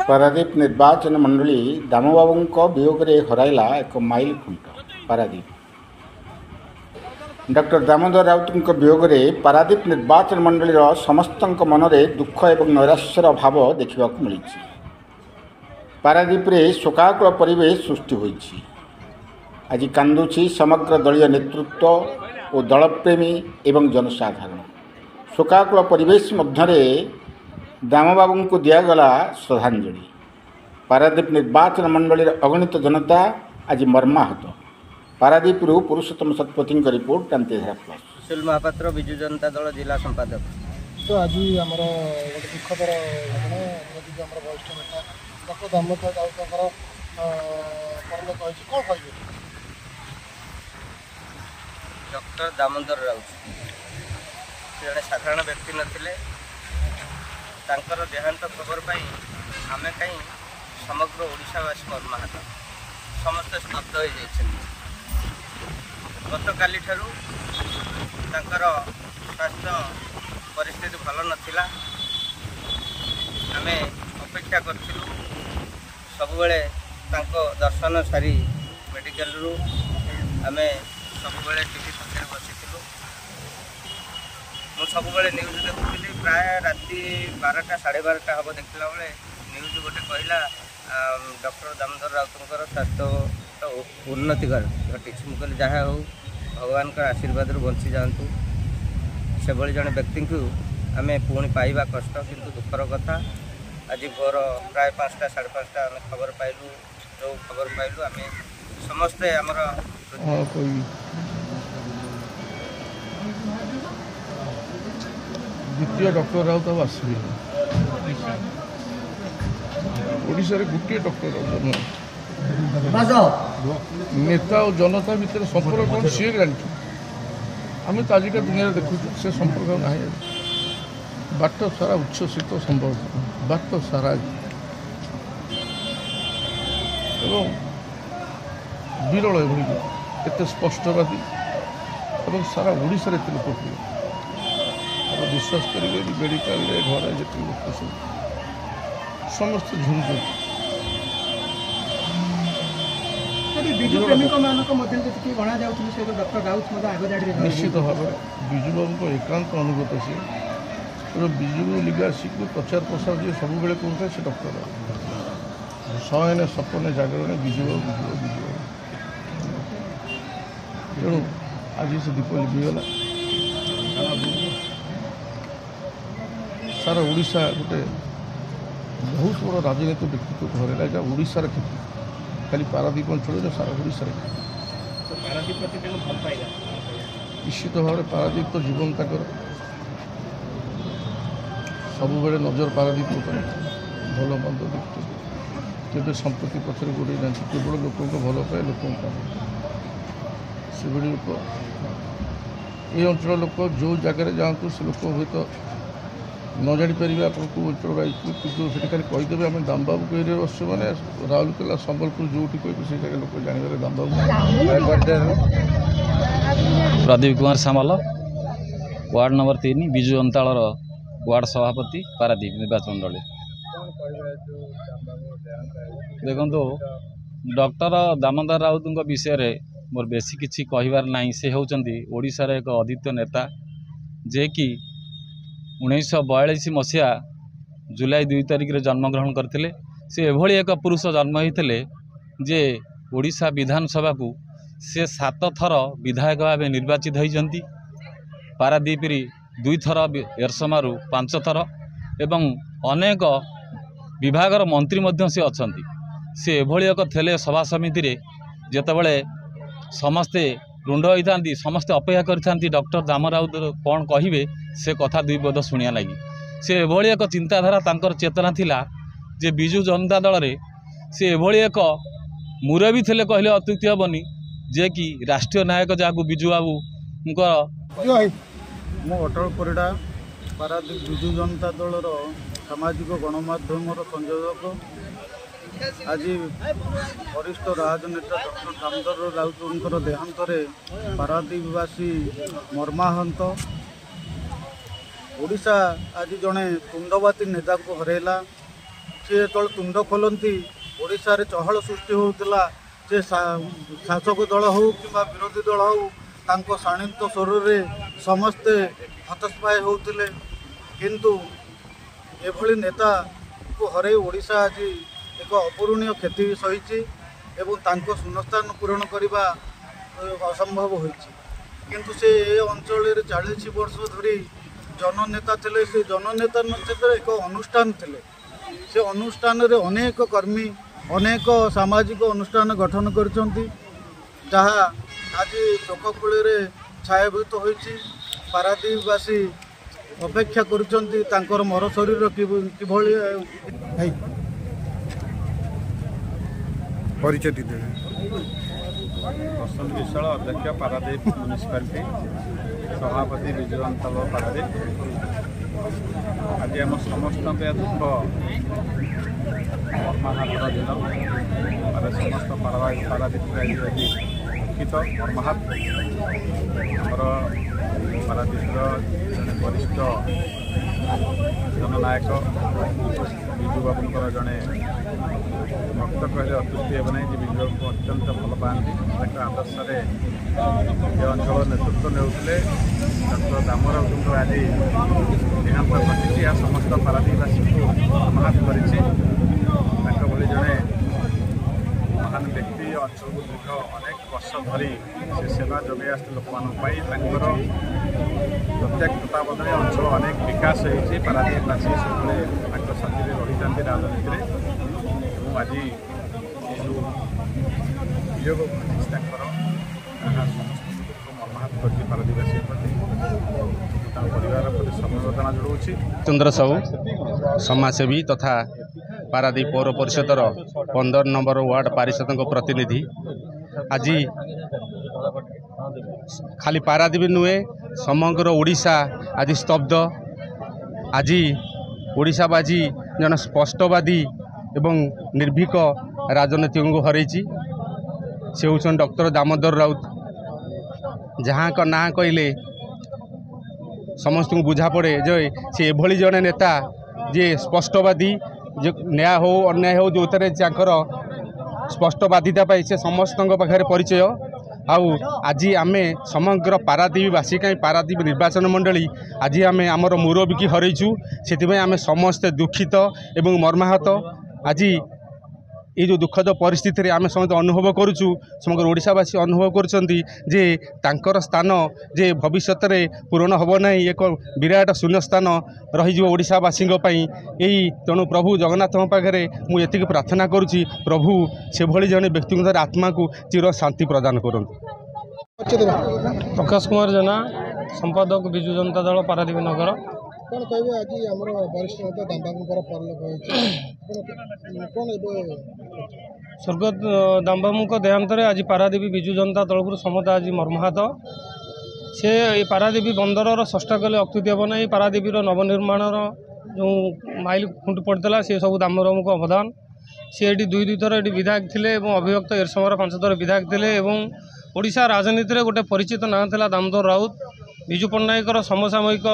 पारादीप निर्वाचन मंडली दामबाबू वियोग हराइला एक माइल खुंट पारादीप डॉक्टर दामोदर राउत वियोग पारादीप निर्वाचन मंडली समस्त मन में दुख और नैराश्यर भाव देखा मिली। पारादीप शोकाकुल परिवेश सृष्टि होइछि। आज कांदुछि समग्र दलीय नेतृत्व और दलप्रेमी एवं जनसाधारण। शोकाकुल परिवेश मध्य दामबाबू को दिगला श्रद्धांजलि। पारादीप निर्वाचन मंडली अगणित जनता आज मर्माहत। पारादीप पुरुषोत्तम शतपथी रिपोर्ट क्रांतिधारा प्लस। सुशील महापात्र विजु जनता दल जिला संपादक। तो आज आम दुखदर घटना वरिष्ठ नेता डॉक्टर दामोदर राउत कौन कह डॉक्टर दामोदर राउत जड़े साधारण व्यक्ति नथिले। तांकर देहांत खबर पाई आमे कहीं समग्र ओडिशावासी मर्माहत समस्त स्तब्ध हो जाइछन्ति। गतकाली ठारू तांकर स्वास्थ्य परिस्थिति भल नथिला। आमे अपेक्षा करथिलु सबुबेले तांको दर्शन सारी मेडिकल रु आमे सबुबेले टीवी पाखे बसिथिलु। मु सबुबेले न्यूज देखुଥିଲି। प्राय राति 12टा 12:30 हम देखला बेले न्यूज गोटे कहला डॉक्टर दामोदर राउतंकर स्वास्थ्य उन्नति घटी। मु कहली जहाँ हो भगवान का आशीर्वाद बंची जातु। से भली जड़े व्यक्ति को आम पुणी पाइबा कष्ट किंतु दुखर कथा। आज भोर प्राय 5टा 5:30 आम खबर पाइलु। जो खबर पाइलु आम समस्ते आमर द्वितीय डॉक्टर राउत आसवे ओडिशा गोटे डॉक्टर राउत नेता और जनता भितर संपर्क कौन सी जानी। आम तो आजिका दुनिया देखु से संपर्क ना बाट सारा उच्छ्वसित संपर्क बाट सारा एवं विरल एत स्पष्टवादी और सारा ओडिशा एत लोकप्रिय। आप विश्वास करेंगे मेडिकल घर जिते लोक सब समस्त झुंझुन निश्चित भाव विजु बाबू को एकांत अनुगत सी विजु लिगासी को प्रचार प्रसार जी सब बेले कहता से डॉक्टर शयने सपने जागरण विजु बाबू तेणु आज से दीप लिभिगला। सारा ओडिशा गोटे बहुत बड़ राजनीतिक व्यक्तित्व हरला जहाँ ओडिशार क्षति खाली पारादीप अंचल सारा ओडिशार निश्चित भाव में पारादीप तो जीवन तक सब बेले नजर पारादीप भल मंद देखते केवे संपत्ति पक्षर गोड़े ना केवल लोक भल पाए लोक से लोक ये अंचल लोक जो जगार जातु से लोक हुए तो न जापर आपको अंचल कितु से खाली कहीदेवे आम दामबाबू को एरिया बस मैंने राउरकेला संबलपुर जो कहे से जगह लोक जानवर दामबाबू। प्रदीप कुमार सामल ward number 3 Biju Janata Dal ward सभापति पारादीप निर्वाचन मंडली। देखो डॉक्टर दामोदर राउत विषय में मोर बेसी किसी कहबार ना। से होती ओडिशार एक अद्वितीय नेता जे कि 1942 मसीहा जुलाई 2 तारिख रे जन्मग्रहण करते। से एभली एक पुरुष जन्म होते जे ओडिशा विधानसभा को से 7 थर विधायक भाव निर्वाचित होती। पारादीप 2 थर एरसमारू 5 थर एवं अनेक विभागर मंत्री मध्य से अछंती। से एभली एक थेले सभा समिति रे जेतेबेले समस्ते रुंड होता समस्ते अपेक्षा करते डॉक्टर दाम राउत कौन कहे से कथा 2 पद शुणा लगी। से एभली एक चिंताधारा तांकर चेतना थिला जे विजु जनता दल रे से एभली एक मुरबी थे कहले अत्युक्ति हेबनी जे कि राष्ट्रीय नायक जहाँ विजु बाबू मो अटल परिड़ा पारादीप विजु जनता दल सामाजिक गणमाध्यम संयोजक। आज वरिष्ठ राजनेता डॉक्टर दामोदर राउत देहांत पारादीपवासी मर्माहत। ओडिशा आज जड़े तुंडवाती नेता को हरैला। सी जो तुंड खोलती ओडिशा रे चहल सृष्टि होता से शासक दल हो कि विरोधी दल हो तांको शाणित स्वर में समस्ते हतस्पाय होते किंतु एभली नेता को हरई ओडिशा आज एक अपूरणीय क्षति सही एवं तांको शून्यस्थान पूरण करने असंभव होइछि। किंतु से अंचल 40 वर्ष धरी जननेता थे। से जननेता नथिले एक अनुष्ठान थे। से अनुष्ठान रे अनेक कर्मी अनेक सामाजिक अनुष्ठान गठन करछंती जहाँ आज लोककूल छायाभूत होइछि। पारादीपवासी अपेक्षा करुछंती तांकर मर शरीर किभଳି परिचय दीजिए। बसंत विशाल अध्यक्ष पारादीप म्यूनिसिपालिटी सभापति विजु जनता दल पारादीप। आज आम समस्त दुख मर्माहतर दिन समस्त पारादीप दुखित मर्माहत आमर पारादीप जड़े वरिष्ठ जननायक विजु बाबूर जड़े भक्त कहले अत्युक्ति हे ना। विजु बाबू को अत्यंत भल पाती आदर्श ये अंचल नेतृत्व नेउथिले डॉक्टर दामोदर राउत आज देहांत घटी समस्त पारादीपवासी को मर्माहत करी जड़े महान व्यक्ति अंचल को दीर्घ अनेक वर्ष धरी से सेवा जोगे आसते लोक प्रत्येक तत्वावधान अंचल अनेक विकास होती। पारादीपवासी सब साथी रही जाती राजनीति में आज जो वियोग समस्त दुख मर्माहत कर पारादीपवासी प्रति परिवार प्रति समवेदना जोड़ूँ। चंद्र साहू समाजसेवी तथा पारादीप पौर परिषदर 15 नंबर वार्ड पारिषद प्रतिनिधि। आज खाली पारादीप नुहे समग्र ओडिशा आज स्तब्ध। आज ओडिशाबाजी जन स्पष्टवादी एवं निर्भीक राजनीतिक को हरई से होउछन डॉक्टर दामोदर राउत। जहाँ का ना कहले समस्त को बुझा पड़े जो से एभली जड़े नेता जे स्पष्टवादी जो न्याय हो अन्याय हो जो स्पष्टवादिता से समस्त पाखे परिचय। आज आम समग्र पारादीपवासी कहीं पारादीप निर्वाचन मंडली आज आम आमर मुरबी की हरईचु से आम समस्ते दुखित एवं मर्माहत। आज ये जो दुखद परिस्थिति आम समस्त अनुभव करुचु समग्र ओडिशावासी अनुभव करुँचे तांकर स्थान जे भविष्य में पूरण हम ना एक विराट शून्य स्थान रही ओडिशावासी यही तेणु प्रभु जगन्नाथ पाखे मुझे प्रार्थना करुँची प्रभु से भली जड़े व्यक्ति आत्मा को चिर शांति प्रदान करूँ। प्रकाश कुमार जेना संपादक विजु जनता दल पारादीप नगर। कौन कहे आज आम वरिष्ठ नेता दामबाबूर परलोक स्वर्गत दामबाबू देहांत आज पारादीप विजु जनता दल समस्त आज मर्माहत। से पारादीप बंदर षष्ठकाली अक्ति हम ना पारादीप नवनिर्माण जो माइल खुंट पड़ता से सब दामबाबू को अवदान। सी 2 थर ये विधायक थे अभिभक्त एरसमर 5 थर विधायक थे। ओडिशा राजनीति में गोटे परिचित ना था दामोदर राउत। विजु पट्टनायकर समसामयिक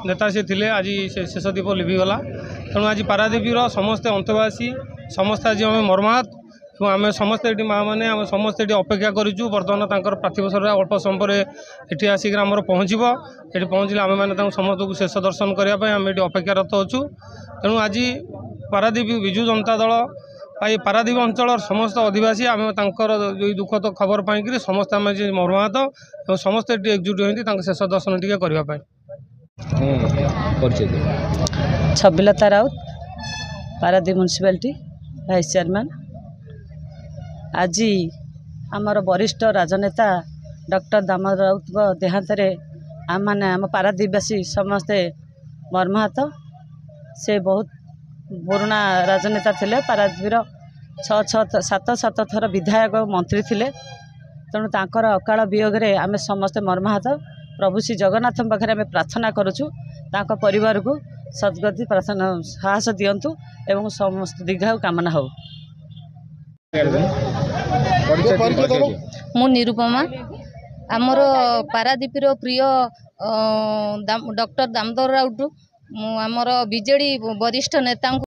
नेता से थिले। आज से शेष दीप लिभिगला। तेणु आज पारादीप समस्ते अंतवासी समस्त आज आम मर्माहत आम समस्ते ये माँ मैंने आम समस्ते ये अपेक्षा करूँ। बर्तमान तक पार्थिव शरीर अल्प समय ये आसिक आमर पहुँचब। ये पहुँचले आम मैंने समस्त को शेष दर्शन करने आम ये अपेक्षारत अच्छु। तेणु आज पारादीप विजु जनता दल पारादीप अंचल समस्त अधिवासी आम जो दुखद खबर पाई समस्त आम मर्माहत और समस्त एकजुट होती शेष दर्शन टी करने। Chhabilata Raut Paradip municipality vice chairman. आज आमर वरिष्ठ राजनेता डॉक्टर दामोदर राउत देहांत आम मैंने आम पारादीपवासी समस्ते मर्माहत। से बहुत पुराना राजनेता थे। पारादीप 6-7 थर विधायक मंत्री थे। तेणु तांकर अकाल वियोग आम समस्ते मर्माहत। प्रभु श्री जगन्नाथ पाखे आम प्रार्थना करुचु तांको परिवार को सद्गति प्रार्थना साहस दियंतु एवं समस्त दीर्घायु कामना हो। मु निरुपमा आमर पारादीपीर प्रिय डॉक्टर दामोदर राउत आमर बीजेडी वरिष्ठ नेता